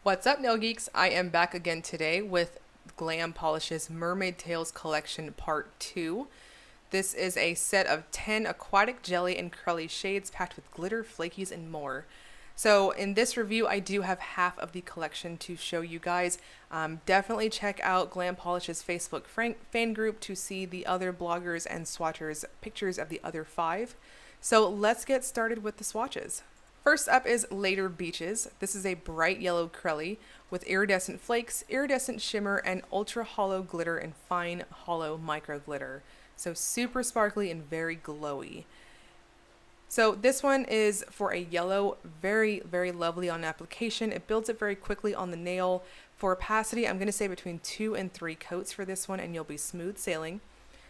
What's up, nail geeks? I am back again today with Glam Polish's Mermaid Tales collection part 2. This is a set of 10 aquatic jelly and curly shades packed with glitter, flakies, and more. So in this review, I do have half of the collection to show you guys. Definitely check out Glam Polish's Facebook fan group to see the other bloggers and swatchers' pictures of the other 5. So let's get started with the swatches. First up is Later Beaches. This is a bright yellow curly with iridescent flakes, iridescent shimmer, and ultra hollow glitter and fine hollow micro glitter. So super sparkly and very glowy. So this one is for a yellow, very, very lovely on application. It builds up very quickly on the nail. For opacity, I'm going to say between 2 and 3 coats for this one, and you'll be smooth sailing.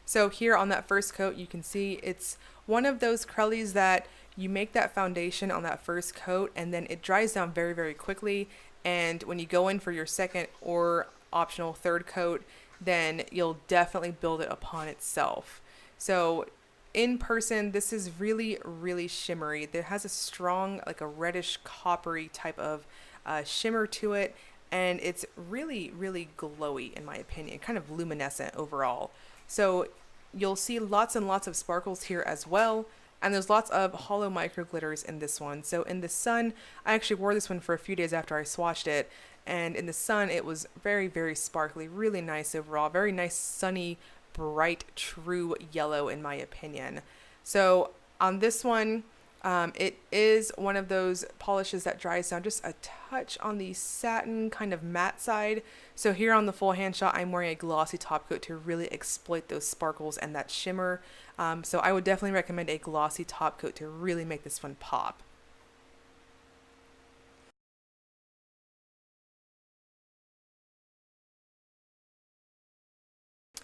So here on that first coat, you can see it's one of those curlies that you make that foundation on that first coat and then it dries down very, very quickly. And when you go in for your second or optional third coat, then you'll definitely build it upon itself. So in person, this is really, really shimmery. There has a strong, like a reddish coppery type of shimmer to it. And it's really, really glowy in my opinion, kind of luminescent overall. So you'll see lots and lots of sparkles here as well. And there's lots of hollow micro glitters in this one. So in the sun, I actually wore this one for a few days after I swatched it. And in the sun, it was very, very sparkly, really nice overall. Very nice, sunny, bright, true yellow in my opinion. So on this one, it is one of those polishes that dries down just a touch on the satin kind of matte side. So here on the full hand shot, I'm wearing a glossy top coat to really exploit those sparkles and that shimmer. So I would definitely recommend a glossy top coat to really make this one pop.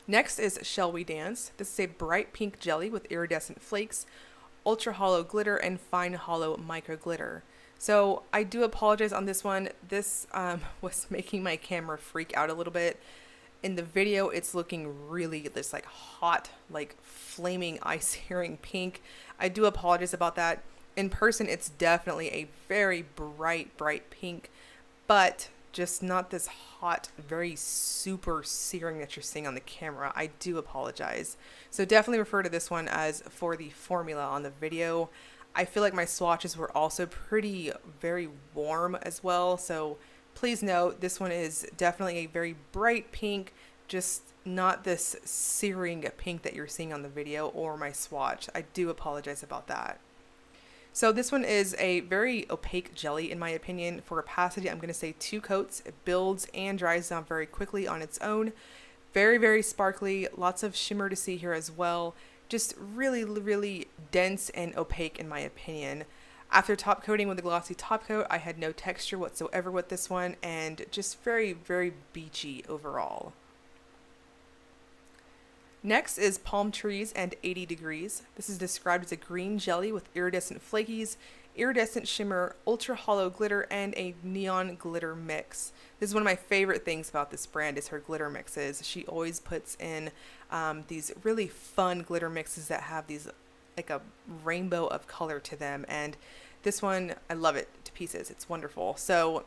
Next is Shall We Dance. This is a bright pink jelly with iridescent flakes, ultra hollow glitter, and fine hollow micro glitter. So I do apologize on this one. This was making my camera freak out a little bit. In the video, it's looking really this like hot, like flaming ice searing pink. I do apologize about that. In person, it's definitely a very bright, bright pink, but just not this hot, very super searing that you're seeing on the camera. I do apologize. So definitely refer to this one as for the formula on the video. I feel like my swatches were also pretty, very warm as well. So please note, this one is definitely a very bright pink, just not this searing pink that you're seeing on the video or my swatch. I do apologize about that. So this one is a very opaque jelly in my opinion. For opacity, I'm going to say 2 coats. It builds and dries down very quickly on its own. Very, very sparkly, lots of shimmer to see here as well. Just really, really dense and opaque in my opinion. After top coating with a glossy top coat, I had no texture whatsoever with this one and just very, very beachy overall. Next is Palm Trees and 80 Degrees. This is described as a green jelly with iridescent flakies, iridescent shimmer, ultra hollow glitter, and a neon glitter mix. This is one of my favorite things about this brand is her glitter mixes. She always puts in these really fun glitter mixes that have these like a rainbow of color to them, and this one, I love it to pieces. It's wonderful. So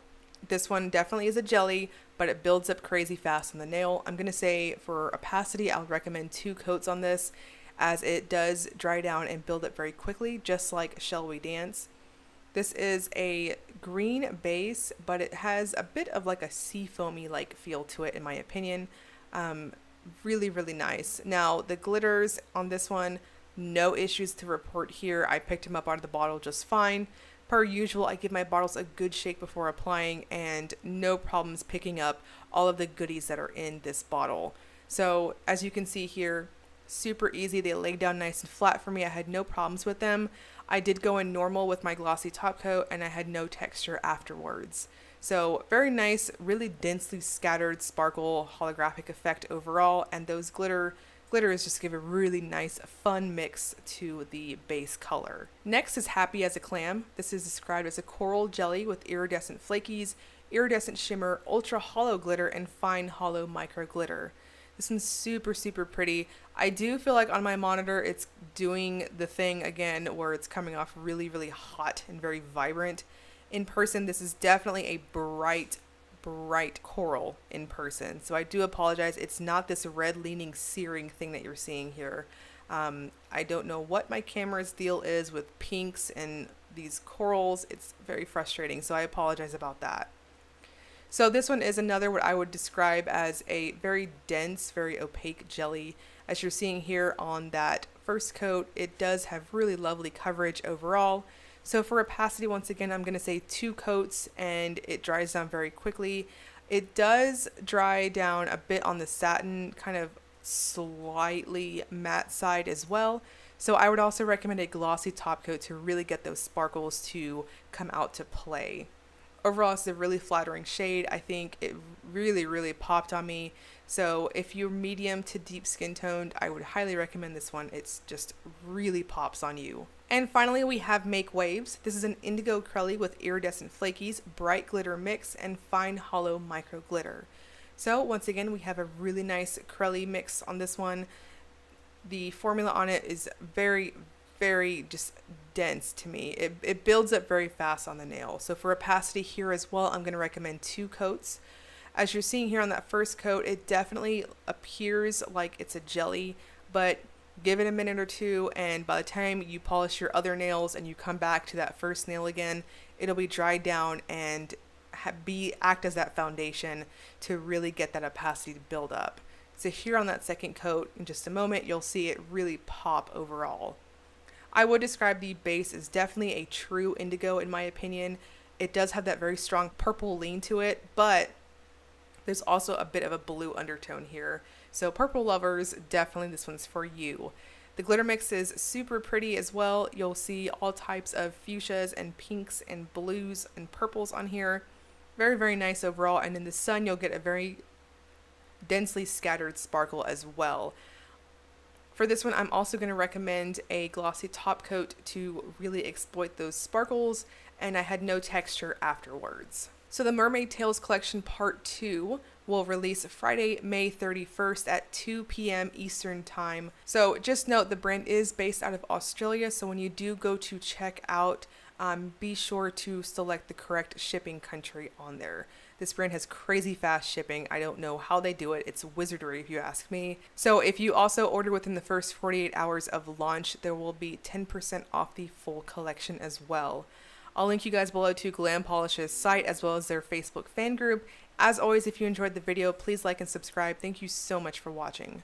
this one definitely is a jelly, but it builds up crazy fast on the nail. I'm going to say for opacity, I'll recommend 2 coats on this as it does dry down and build up very quickly, just like Shall We Dance. This is a green base, but it has a bit of like a sea foamy like feel to it in my opinion. Really, really nice. Now the glitters on this one, no issues to report here. I picked them up out of the bottle just fine. Per usual, I give my bottles a good shake before applying and no problems picking up all of the goodies that are in this bottle. So as you can see here, super easy. They lay down nice and flat for me. I had no problems with them. I did go in normal with my glossy top coat and I had no texture afterwards. So very nice, really densely scattered sparkle holographic effect overall, and those glitters just give a really nice fun mix to the base color. Next is Happy As A Clam. This is described as a coral jelly with iridescent flakies, iridescent shimmer, ultra hollow glitter, and fine hollow micro glitter. This one's super, super pretty. I do feel like on my monitor it's doing the thing again where it's coming off really, really hot and very vibrant. In person, this is definitely a bright, bright coral in person. So I do apologize. It's not this red leaning searing thing that you're seeing here. I don't know what my camera's deal is with pinks and these corals. It's very frustrating. So I apologize about that. So this one is another what I would describe as a very dense, very opaque jelly. As you're seeing here on that first coat, it does have really lovely coverage overall. So for opacity, once again, I'm going to say 2 coats and it dries down very quickly. It does dry down a bit on the satin, kind of slightly matte side as well. So I would also recommend a glossy top coat to really get those sparkles to come out to play. Overall, it's a really flattering shade. I think it really popped on me. So if you're medium to deep skin toned, I would highly recommend this one. It's just really pops on you. And finally, we have Make Waves. This is an indigo curly with iridescent flakies, bright glitter mix, and fine hollow micro glitter. So once again, we have a really nice curly mix on this one. The formula on it is very just dense to me. It builds up very fast on the nail. So for opacity here as well, I'm going to recommend 2 coats. As you're seeing here on that first coat, it definitely appears like it's a jelly, but give it a minute or two, and by the time you polish your other nails and you come back to that first nail again, it'll be dried down and act as that foundation to really get that opacity to build up. So here on that second coat, in just a moment, you'll see it really pop overall. I would describe the base as definitely a true indigo in my opinion. It does have that very strong purple lean to it, but there's also a bit of a blue undertone here. So purple lovers, definitely this one's for you. The glitter mix is super pretty as well. You'll see all types of fuchsias and pinks and blues and purples on here. Very nice overall. And in the sun, you'll get a very densely scattered sparkle as well. For this one, I'm also going to recommend a glossy top coat to really exploit those sparkles, and I had no texture afterwards. So the Mermaid Tales collection part 2 will release Friday, May 31st at 2 p.m. Eastern time. So just note the brand is based out of Australia, so when you do go to check out, be sure to select the correct shipping country on there. This brand has crazy fast shipping. I don't know how they do it. It's wizardry if you ask me. So if you also order within the first 48 hours of launch, there will be 10% off the full collection as well. I'll link you guys below to Glam Polish's site as well as their Facebook fan group. As always, if you enjoyed the video, please like and subscribe. Thank you so much for watching.